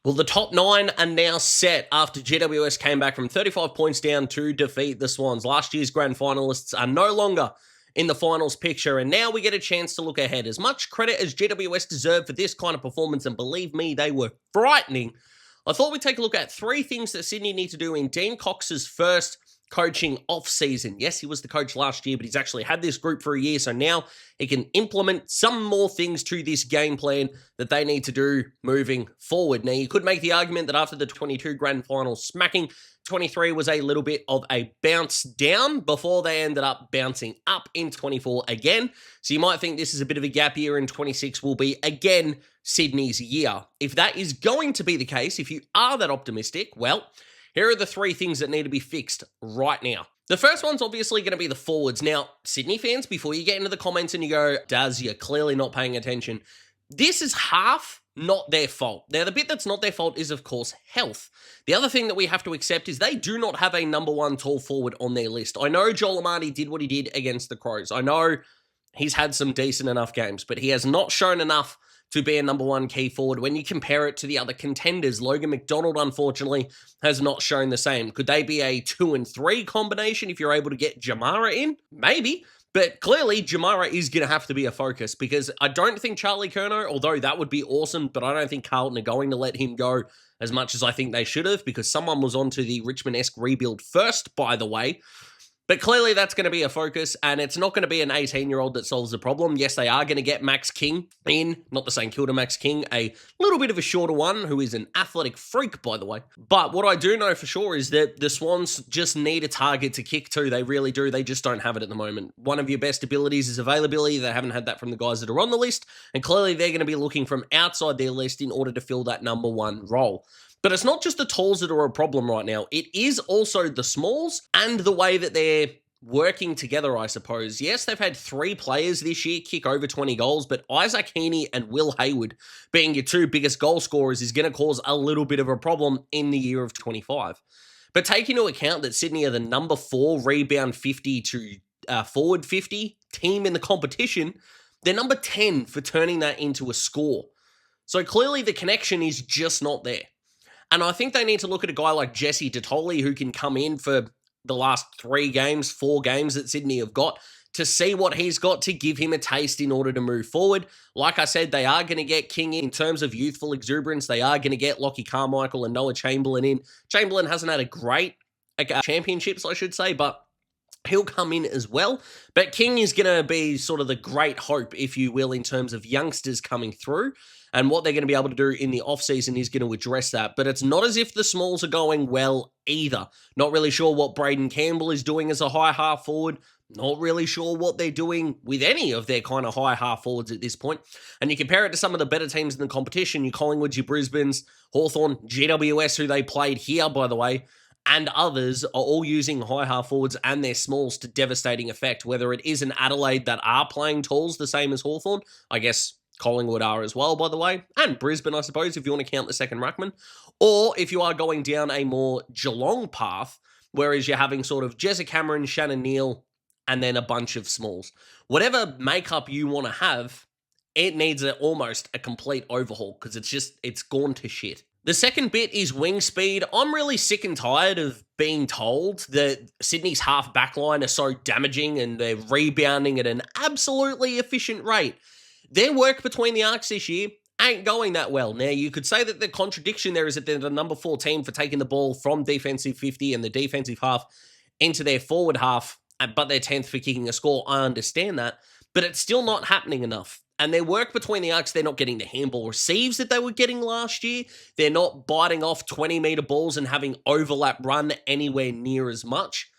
Well, the top 9 are now set after GWS came back from 35 points down to defeat the Swans. Last year's grand finalists are no longer in the finals picture, and now we get a chance to look ahead. As much credit as GWS deserved for this kind of performance, and believe me, they were frightening, I thought we'd take a look at 3 things that Sydney need to do in Dean Cox's first coaching off-season. Yes, he was the coach last year, but he's actually had this group for a year, so now he can implement some more things to this game plan that they need to do moving forward. Now, you could make the argument that after the 22 grand final smacking, 23 was a little bit of a bounce down before they ended up bouncing up in 24 again. So you might think this is a bit of a gap year, and 26 will be, again, Sydney's year. If that is going to be the case, if you are that optimistic, well, here are the 3 things that need to be fixed right now. The first one's obviously going to be the forwards. Now, Sydney fans, before you get into the comments and you go, Daz, you're clearly not paying attention, this is half not their fault. Now, the bit that's not their fault is, of course, health. The other thing that we have to accept is they do not have a number 1 tall forward on their list. I know Joel Amati did what he did against the Crows. I know he's had some decent enough games, but he has not shown enough to be a number 1 key forward. When you compare it to the other contenders, Logan McDonald, unfortunately, has not shown the same. Could they be a 2 and 3 combination if you're able to get Jamara in? Maybe. But clearly, Jamara is going to have to be a focus, because I don't think Charlie Curnow, although that would be awesome, but I don't think Carlton are going to let him go as much as I think they should have, because someone was onto the Richmond-esque rebuild first, by the way. But clearly that's going to be a focus, and it's not going to be an 18-year-old that solves the problem. Yes, they are going to get Max King in, not the St Kilda Max King, a little bit of a shorter one, who is an athletic freak, by the way. But what I do know for sure is that the Swans just need a target to kick to. They really do. They just don't have it at the moment. One of your best abilities is availability. They haven't had that from the guys that are on the list, and clearly they're going to be looking from outside their list in order to fill that number 1 role. But it's not just the talls that are a problem right now. It is also the smalls and the way that they're working together, I suppose. Yes, they've had 3 players this year kick over 20 goals, but Isaac Heaney and Will Hayward being your 2 biggest goal scorers is going to cause a little bit of a problem in the year of 25. But take into account that Sydney are the number 4 rebound 50 to forward 50 team in the competition, they're number 10 for turning that into a score. So clearly the connection is just not there. And I think they need to look at a guy like Jesse Detoli, who can come in for the last 4 games that Sydney have got, to see what he's got to give him a taste in order to move forward. Like I said, they are going to get King in terms of youthful exuberance. They are going to get Lockie Carmichael and Noah Chamberlain in. Chamberlain hasn't had a great championships, I should say, but he'll come in as well. But King is going to be sort of the great hope, if you will, in terms of youngsters coming through. And what they're going to be able to do in the offseason is going to address that. But it's not as if the smalls are going well either. Not really sure what Braden Campbell is doing as a high half forward. Not really sure what they're doing with any of their kind of high half forwards at this point. And you compare it to some of the better teams in the competition, your Collingwoods, your Brisbanes, Hawthorn, GWS, who they played here, by the way, and others are all using high half forwards and their smalls to devastating effect, whether it is an Adelaide that are playing talls the same as Hawthorn, I guess Collingwood are as well, by the way, and Brisbane, I suppose, if you want to count the second ruckman, or if you are going down a more Geelong path, whereas you're having sort of Jezza Cameron, Shannon Neal, and then a bunch of smalls. Whatever makeup you want to have, it needs almost a complete overhaul, because it's gone to shit. The second bit is wing speed. I'm really sick and tired of being told that Sydney's half backline are so damaging and they're rebounding at an absolutely efficient rate. Their work between the arcs this year ain't going that well. Now, you could say that the contradiction there is that they're the number 4 team for taking the ball from defensive 50 and the defensive half into their forward half, but they're 10th for kicking a score. I understand that, but it's still not happening enough. And their work between the arcs, they're not getting the handball receives that they were getting last year. They're not biting off 20-meter balls and having overlap run anywhere near as much.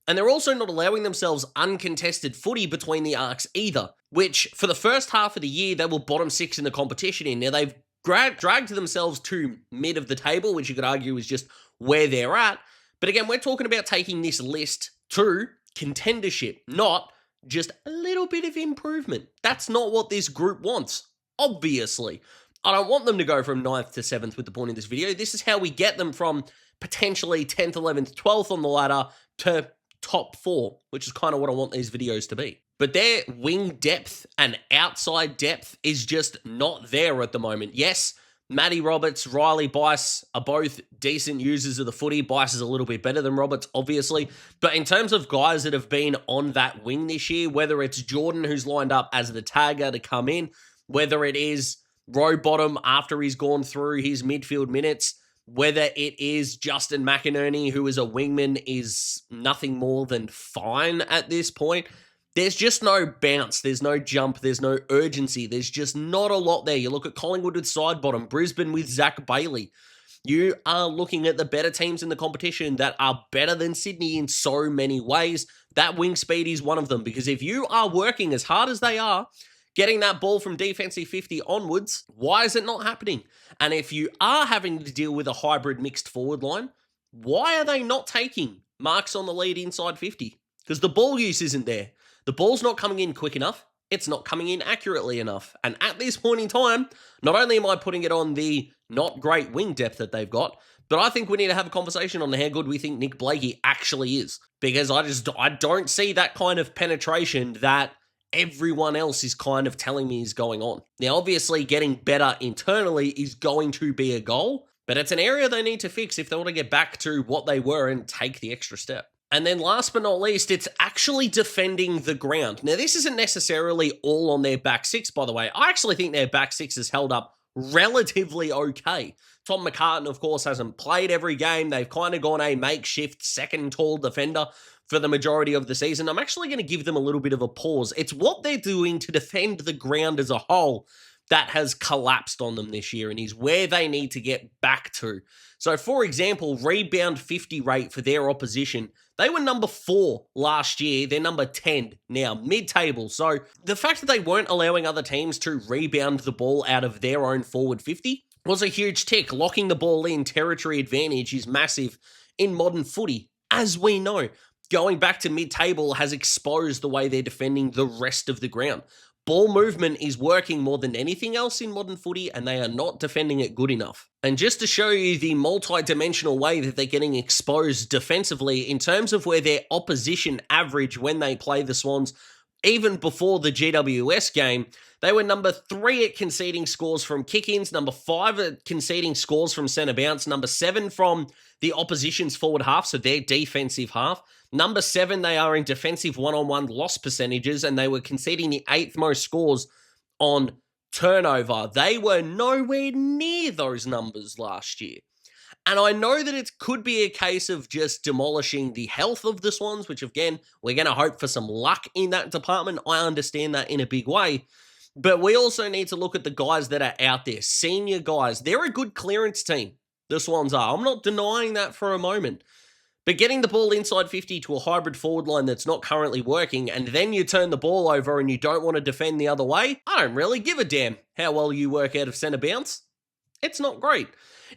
And they're also not allowing themselves uncontested footy between the arcs either, which for the first half of the year, they were bottom 6 in the competition in. Now, they've dragged themselves to mid of the table, which you could argue is just where they're at. But again, we're talking about taking this list to contendership, not just a little bit of improvement. That's not what this group wants, obviously. I don't want them to go from 9th to 7th with the point of this video. This is how we get them from potentially 10th, 11th, 12th on the ladder to top 4, which is kind of what I want these videos to be. But their wing depth and outside depth is just not there at the moment. Yes, Matty Roberts, Riley Bice are both decent users of the footy. Bice is a little bit better than Roberts, obviously. But in terms of guys that have been on that wing this year, whether it's Jordan, who's lined up as the tagger to come in, whether it is Rowbottom after he's gone through his midfield minutes, whether it is Justin McInerney, who is a wingman, is nothing more than fine at this point. There's just no bounce, there's no jump, there's no urgency, there's just not a lot there. You look at Collingwood with Sidebottom, Brisbane with Zach Bailey. You are looking at the better teams in the competition that are better than Sydney in so many ways. That wing speed is one of them, because if you are working as hard as they are, getting that ball from defensive 50 onwards, why is it not happening? And if you are having to deal with a hybrid mixed forward line, why are they not taking marks on the lead inside 50? Because the ball use isn't there. The ball's not coming in quick enough. It's not coming in accurately enough. And at this point in time, not only am I putting it on the not great wing depth that they've got, but I think we need to have a conversation on how good we think Nick Blakey actually is. Because I don't see that kind of penetration that everyone else is kind of telling me is going on. Now, obviously, getting better internally is going to be a goal, but it's an area they need to fix if they want to get back to what they were and take the extra step. And then last but not least, it's actually defending the ground. Now, this isn't necessarily all on their back six, by the way. I actually think their back six has held up relatively okay. Tom McCartan, of course, hasn't played every game. They've kind of gone a makeshift second tall defender for the majority of the season. I'm actually going to give them a little bit of a pause. It's what they're doing to defend the ground as a whole that has collapsed on them this year and is where they need to get back to. So, for example, rebound 50 rate for their opposition. They were number 4 last year. They're number 10 now, mid-table. So the fact that they weren't allowing other teams to rebound the ball out of their own forward 50 was a huge tick. Locking the ball in, territory advantage is massive in modern footy, as we know. Going back to mid-table has exposed the way they're defending the rest of the ground. Ball movement is working more than anything else in modern footy, and they are not defending it good enough. And just to show you the multi-dimensional way that they're getting exposed defensively in terms of where their opposition average when they play the Swans, even before the GWS game, they were number 3 at conceding scores from kick-ins, number 5 at conceding scores from centre bounce, number 7 from the opposition's forward half, so their defensive half. Number 7, they are in defensive one-on-one loss percentages, and they were conceding the 8th most scores on turnover. They were nowhere near those numbers last year. And I know that it could be a case of just demolishing the health of the Swans, which again, we're going to hope for some luck in that department. I understand that in a big way. But we also need to look at the guys that are out there, senior guys. They're a good clearance team, the Swans are. I'm not denying that for a moment. But getting the ball inside 50 to a hybrid forward line that's not currently working, and then you turn the ball over and you don't want to defend the other way, I don't really give a damn how well you work out of centre bounce. It's not great.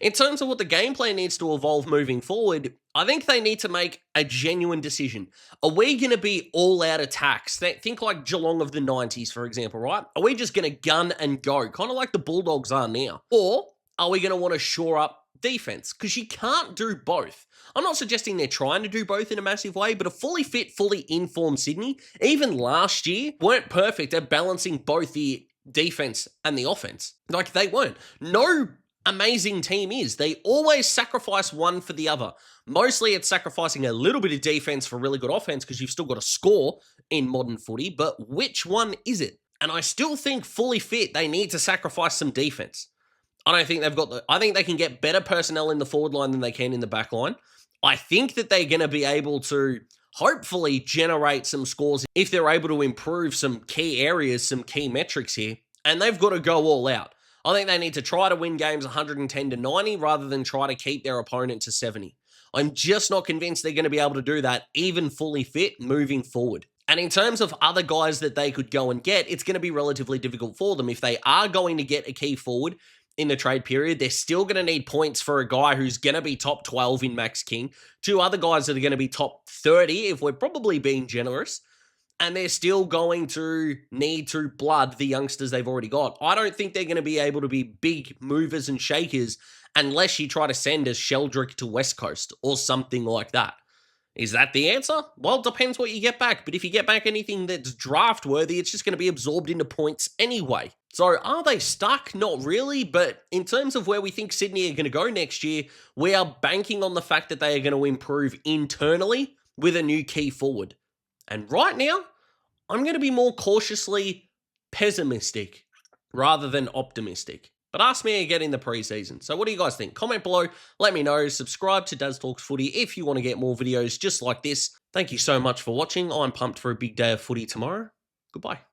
In terms of what the game plan needs to evolve moving forward, I think they need to make a genuine decision. Are we going to be all-out attacks? Think like Geelong of the 90s, for example, right? Are we just going to gun and go, kind of like the Bulldogs are now? Or are we going to want to shore up defense? Because you can't do both. I'm not suggesting they're trying to do both in a massive way, but a fully fit, fully informed Sydney, even last year, weren't perfect at balancing both the defense and the offense. Like, they weren't. No amazing team is. They always sacrifice one for the other. Mostly it's sacrificing a little bit of defense for really good offense because you've still got to score in modern footy, but which one is it? And I still think fully fit, they need to sacrifice some defense. I don't think they've got I think they can get better personnel in the forward line than they can in the back line. I think that they're going to be able to hopefully generate some scores if they're able to improve some key areas, some key metrics here, and they've got to go all out. I think they need to try to win games 110 to 90 rather than try to keep their opponent to 70. I'm just not convinced they're going to be able to do that, even fully fit, moving forward. And in terms of other guys that they could go and get, it's going to be relatively difficult for them. If they are going to get a key forward in the trade period, they're still going to need points for a guy who's going to be top 12 in Max King, 2 other guys that are going to be top 30 if we're probably being generous, and they're still going to need to blood the youngsters they've already got. I don't think they're going to be able to be big movers and shakers unless you try to send a Sheldrick to West Coast or something like that. Is that the answer? Well, it depends what you get back, but if you get back anything that's draft-worthy, it's just going to be absorbed into points anyway. So are they stuck? Not really, but in terms of where we think Sydney are going to go next year, we are banking on the fact that they are going to improve internally with a new key forward. And right now, I'm going to be more cautiously pessimistic rather than optimistic. But ask me again in the preseason. So what do you guys think? Comment below, let me know. Subscribe to Daz Talks Footy if you want to get more videos just like this. Thank you so much for watching. I'm pumped for a big day of footy tomorrow. Goodbye.